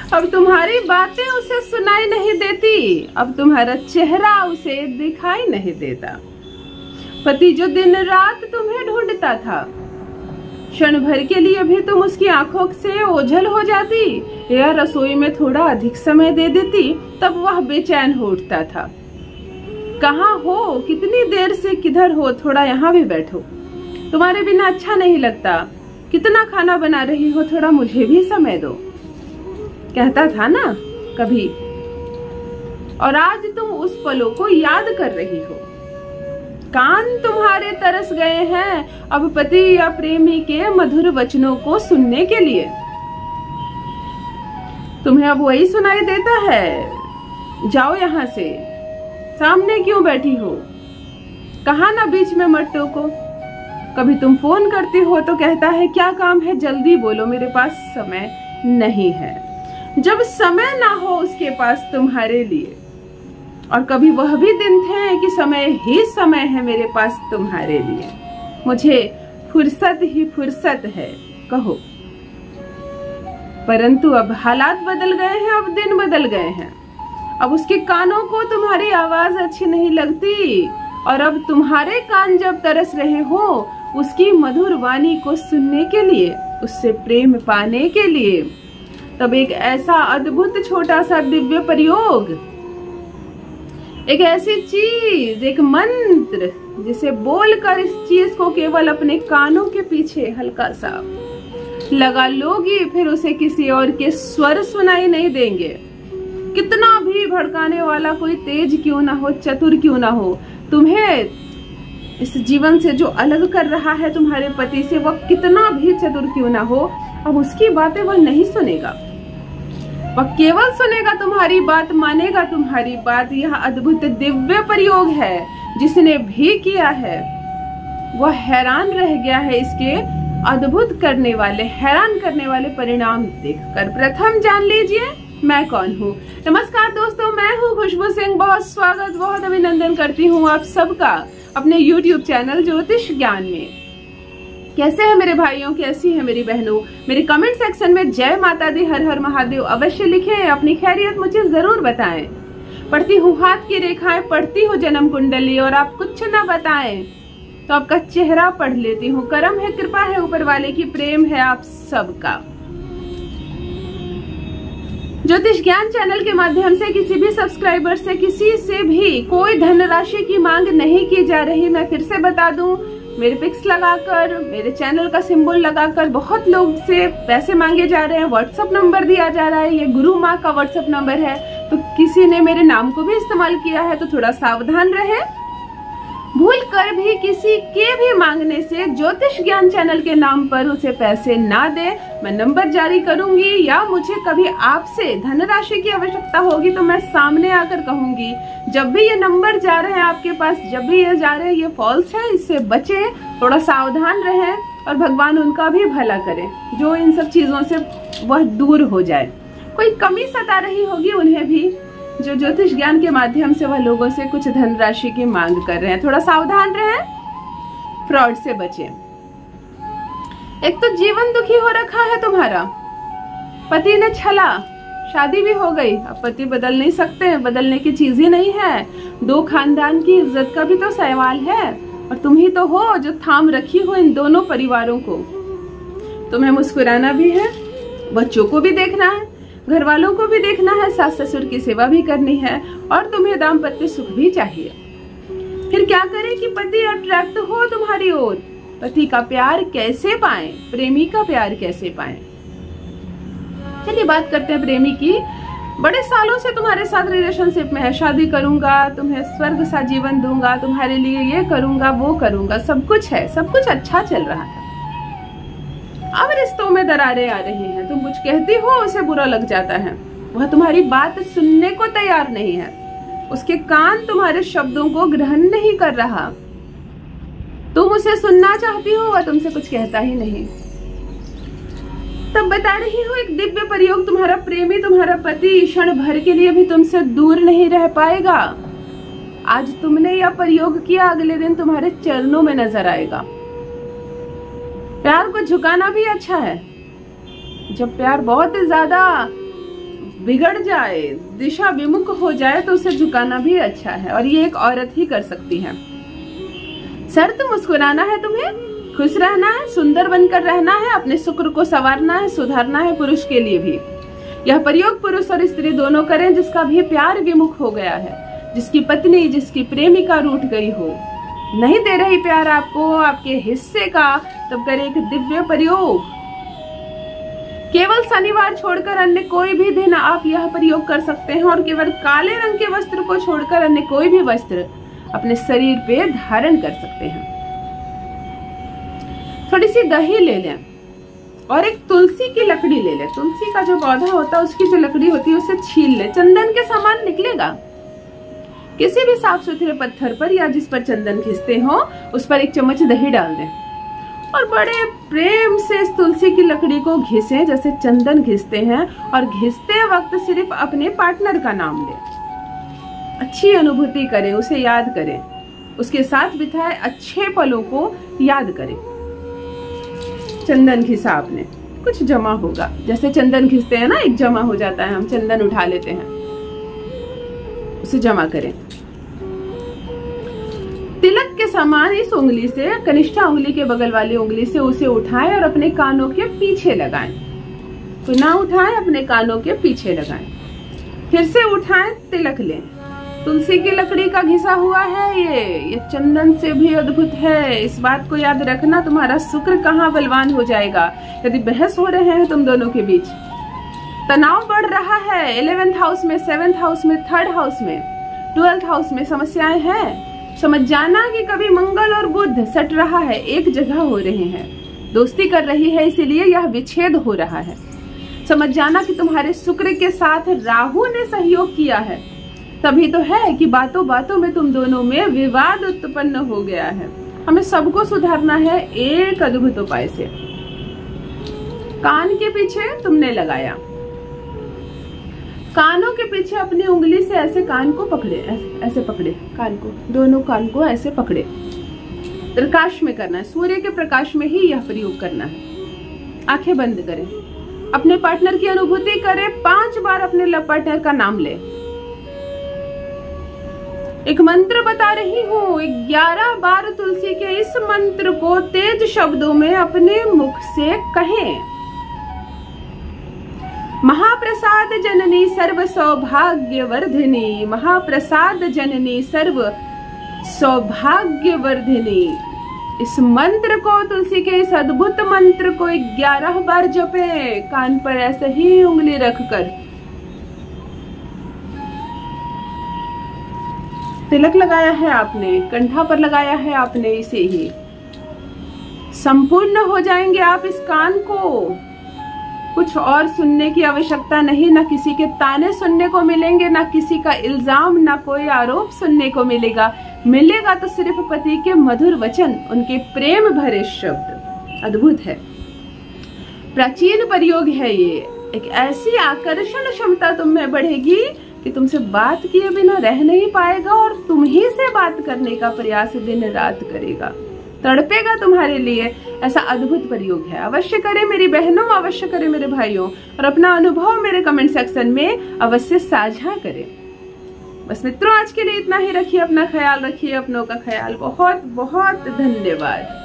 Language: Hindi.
अब तुम्हारी बातें उसे सुनाई नहीं देती, अब तुम्हारा चेहरा उसे दिखाई नहीं देता। पति जो दिन रात तुम्हें ढूंढता था, क्षण भर के लिए भी तुम उसकी आंखों से ओझल हो जाती या रसोई में थोड़ा अधिक समय दे देती, तब वह बेचैन हो उठता था। कहाँ हो, कितनी देर से किधर हो, थोड़ा यहाँ भी बैठो, तुम्हारे बिना अच्छा नहीं लगता, कितना खाना बना रही हो, थोड़ा मुझे भी समय दो, कहता था ना कभी। और आज तुम उस पलों को याद कर रही हो। कान तुम्हारे तरस गए हैं अब पति या प्रेमी के मधुर वचनों को सुनने के लिए। तुम्हें अब वही सुनाई देता है, जाओ यहाँ से, सामने क्यों बैठी हो, कहा ना बीच में मत टोको। कभी तुम फोन करती हो तो कहता है क्या काम है, जल्दी बोलो, मेरे पास समय नहीं है। जब समय ना हो उसके पास तुम्हारे लिए, और कभी वह भी दिन थे कि समय ही समय है मेरे पास तुम्हारे लिए, मुझे फुर्सत ही फुर्सत है कहो। परंतु अब हालात बदल गए हैं, अब दिन बदल गए हैं, अब उसके कानों को तुम्हारी आवाज अच्छी नहीं लगती, और अब तुम्हारे कान जब तरस रहे हो उसकी मधुर वाणी को सुनने के लिए, उससे प्रेम पाने के लिए, तब एक ऐसा अद्भुत छोटा सा दिव्य प्रयोग, एक ऐसी चीज, एक मंत्र जिसे बोलकर इस चीज को केवल अपने कानों के पीछे हल्का सा लगा लोगी, फिर उसे किसी और के स्वर सुनाई नहीं देंगे। कितना भी भड़काने वाला कोई तेज क्यों ना हो, चतुर क्यों ना हो, तुम्हें इस जीवन से जो अलग कर रहा है तुम्हारे पति से, वह कितना भी चतुर क्यों ना हो, अब उसकी बातें वह नहीं सुनेगा, वह केवल सुनेगा तुम्हारी बात, मानेगा तुम्हारी बात। यह अद्भुत दिव्य प्रयोग है, जिसने भी किया है वह हैरान रह गया है इसके अद्भुत करने वाले, हैरान करने वाले परिणाम देखकर। प्रथम जान लीजिए मैं कौन हूँ। नमस्कार दोस्तों, मैं हूँ खुशबू सिंह, बहुत स्वागत, बहुत अभिनंदन करती हूँ आप सबका अपने YouTube चैनल ज्योतिष ज्ञान में। कैसे हैं मेरे भाइयों, कैसी हैं मेरी बहनों, मेरे कमेंट सेक्शन में जय माता दी, हर हर महादेव अवश्य लिखें, अपनी खैरियत मुझे जरूर बताएं। पढ़ती हूँ हाथ की रेखाएं, पढ़ती हूँ जन्म कुंडली, और आप कुछ ना बताएं तो आपका चेहरा पढ़ लेती हूँ। करम है, कृपा है ऊपर वाले की, प्रेम है आप सबका। ज्योतिष ज्ञान चैनल के माध्यम से किसी भी सब्सक्राइबर से, किसी से भी कोई धनराशि की मांग नहीं की जा रही। मैं फिर से बता दूं, मेरे पिक्स लगाकर, मेरे चैनल का सिंबल लगाकर बहुत लोग से पैसे मांगे जा रहे हैं। व्हाट्सएप नंबर दिया जा रहा है, ये गुरु माँ का व्हाट्सएप नंबर है, तो किसी ने मेरे नाम को भी इस्तेमाल किया है, तो थोड़ा सावधान रहे। भूल कर भी किसी के भी मांगने से ज्योतिष ज्ञान चैनल के नाम पर उसे पैसे ना दे। मैं नंबर जारी करूंगी, या मुझे कभी आपसे धनराशि की आवश्यकता होगी तो मैं सामने आकर कहूंगी, जब भी ये नंबर जा रहे हैं आपके पास, जब भी ये जा रहे हैं, ये फॉल्स है, इससे बचे, थोड़ा सावधान रहें, और भगवान उनका भी भला करे जो इन सब चीजों से वह दूर हो जाए। कोई कमी सता रही होगी उन्हें भी, जो ज्योतिष ज्ञान के माध्यम से वह लोगों से कुछ धनराशि की मांग कर रहे हैं, थोड़ा सावधान रहें, फ्रॉड से बचें। एक तो जीवन दुखी हो रखा है तुम्हारा, पति ने छला, शादी भी हो गई, अब पति बदल नहीं सकते, बदलने की चीज ही नहीं है, दो खानदान की इज्जत का भी तो सवाल है, और तुम ही तो हो जो थाम रखी हो इन दोनों परिवारों को। तुम्हें मुस्कुराना भी है, बच्चों को भी देखना है, घर वालों को भी देखना है, सास ससुर की सेवा भी करनी है, और तुम्हें दाम्पत्य सुख भी चाहिए। फिर क्या करें कि पति अट्रैक्ट हो तुम्हारी ओर। पति का प्यार कैसे पाएं, प्रेमी का प्यार कैसे पाएं। चलिए बात करते हैं प्रेमी की। बड़े सालों से तुम्हारे साथ रिलेशनशिप में है, शादी करूंगा, तुम्हें स्वर्ग सा जीवन दूंगा, तुम्हारे लिए ये करूंगा, वो करूंगा, सब कुछ है, सब कुछ अच्छा चल रहा था। अब रिश्तों में दरारें आ रही हैं, तुम कुछ कहती हो उसे बुरा लग जाता है, वह तुम्हारी बात सुनने को तैयार नहीं है, उसके कान तुम्हारे शब्दों को ग्रहण नहीं कर रहा, तुम उसे सुनना चाहती हो, वह तुमसे कुछ कहता ही नहीं। तब बता रही हूँ, एक दिव्य प्रयोग, तुम्हारा प्रेमी, तुम्हारा पति क्षण भर के लिए भी तुमसे दूर नहीं रह पाएगा। आज तुमने यह प्रयोग किया, अगले दिन तुम्हारे चरणों में नजर आएगा। प्यार को झुकाना भी अच्छा है, जब प्यार बहुत ज्यादा बिगड़ जाए, दिशा विमुख हो जाए तो उसे झुकाना भी अच्छा है, और ये एक औरत ही कर सकती है। शर्त मुस्कुराना है तुम्हें, खुश रहना है, सुंदर बनकर रहना है, अपने शुक्र को संवारना है, सुधारना है। पुरुष के लिए भी यह प्रयोग पुरुष और स्त्री दोनों करें जिसका भी प्यार विमुख हो गया है, जिसकी पत्नी, जिसकी प्रेमिका रूठ गई हो, नहीं दे रही प्यार आपको, आपके हिस्से का, तब करें एक दिव्य प्रयोग। केवल शनिवार छोड़कर अन्य कोई भी दिन आप यह प्रयोग कर सकते हैं, और केवल काले रंग के वस्त्र को छोड़कर अन्य कोई भी वस्त्र अपने शरीर पे धारण कर सकते हैं। थोड़ी सी दही ले लें और एक तुलसी की लकड़ी ले लें। तुलसी का जो पौधा होता है उसकी जो लकड़ी होती है उसे छील ले, चंदन के समान निकलेगा। किसी भी साफ सुथरे पत्थर पर या जिस पर चंदन घिसते हो उस पर एक चम्मच दही डाल दें और बड़े प्रेम से इस तुलसी की लकड़ी को घिसें जैसे चंदन घिसते हैं, और घिसते वक्त सिर्फ अपने पार्टनर का नाम लें। अच्छी अनुभूति करें, उसे याद करें, उसके साथ बिताए अच्छे पलों को याद करें। चंदन घिसा आपने, कुछ जमा होगा, जैसे चंदन घिसते हैं ना, एक जमा हो जाता है, हम चंदन उठा लेते हैं, उसे जमा करें। तिलक के समान इस उंगली से, कनिष्ठा उंगली के बगल वाली उंगली से उसे उठाएं और अपने कानों के पीछे लगाएं। तो ना उठाएं, अपने कानों के पीछे लगाएं। फिर से उठाएं, तिलक लें। तुलसी की लकड़ी का घिसा हुआ है ये चंदन से भी अद्भुत है। इस बात को याद रखना, तुम्हारा शुक्र कहाँ बलवान हो जाएगा। यदि बहस हो रहे हैं तुम दोनों के बीच, तनाव बढ़ रहा है, 11th हाउस में, 7th हाउस में, 3rd हाउस में, 12th हाउस में समस्याएं हैं, समझ जाना कि कभी मंगल और बुध सट रहा है, एक जगह हो रहे हैं, दोस्ती कर रही है, इसीलिए यह विच्छेद हो रहा है। समझ जाना कि तुम्हारे शुक्र के साथ राहु ने सहयोग किया है, तभी तो है कि बातों बातों में तुम दोनों में विवाद उत्पन्न हो गया है। हमें सबको सुधारना है एक अद्भुत उपाय से। कान के पीछे तुमने लगाया, कानों के पीछे अपनी उंगली से ऐसे कान को पकड़े, ऐसे पकड़े कान को, दोनों कान को ऐसे पकड़े। प्रकाश में करना है, सूर्य के प्रकाश में ही यह प्रयोग करना है। आंखें बंद करें, अपने पार्टनर की अनुभूति करें, 5 बार अपने पार्टनर का नाम ले। एक मंत्र बता रही हूँ, 11 बार तुलसी के इस मंत्र को तेज शब्दों में अपने मुख से कहें। महाप्रसाद जननी सर्व सौभाग्यवर्धिनी, महाप्रसाद जननी सर्व सौभाग्यवर्धिनी। इस मंत्र को, तुलसी के इस अद्भुत मंत्र को 11 बार जपे, कान पर ऐसे ही उंगली रखकर। तिलक लगाया है आपने, कंठा पर लगाया है आपने, इसे ही संपूर्ण हो जाएंगे आप इस कान को। कुछ और सुनने की आवश्यकता नहीं, ना किसी के ताने सुनने को मिलेंगे, ना किसी का इल्जाम, ना कोई आरोप सुनने को मिलेगा। मिलेगा तो सिर्फ पति के मधुर वचन, उनके प्रेम भरे शब्द। अद्भुत है, प्राचीन प्रयोग है ये। एक ऐसी आकर्षण क्षमता तुम में बढ़ेगी कि तुमसे बात किए बिना रह नहीं पाएगा, और तुम ही से बात करने का प्रयास दिन रात करेगा, तड़पेगा तुम्हारे लिए। ऐसा अद्भुत प्रयोग है। अवश्य करें मेरी बहनों, अवश्य करें मेरे भाइयों, और अपना अनुभव मेरे कमेंट सेक्शन में अवश्य साझा करें। बस मित्रों, आज के लिए इतना ही। रखिए अपना ख्याल, रखिए अपनों का ख्याल। बहुत बहुत धन्यवाद।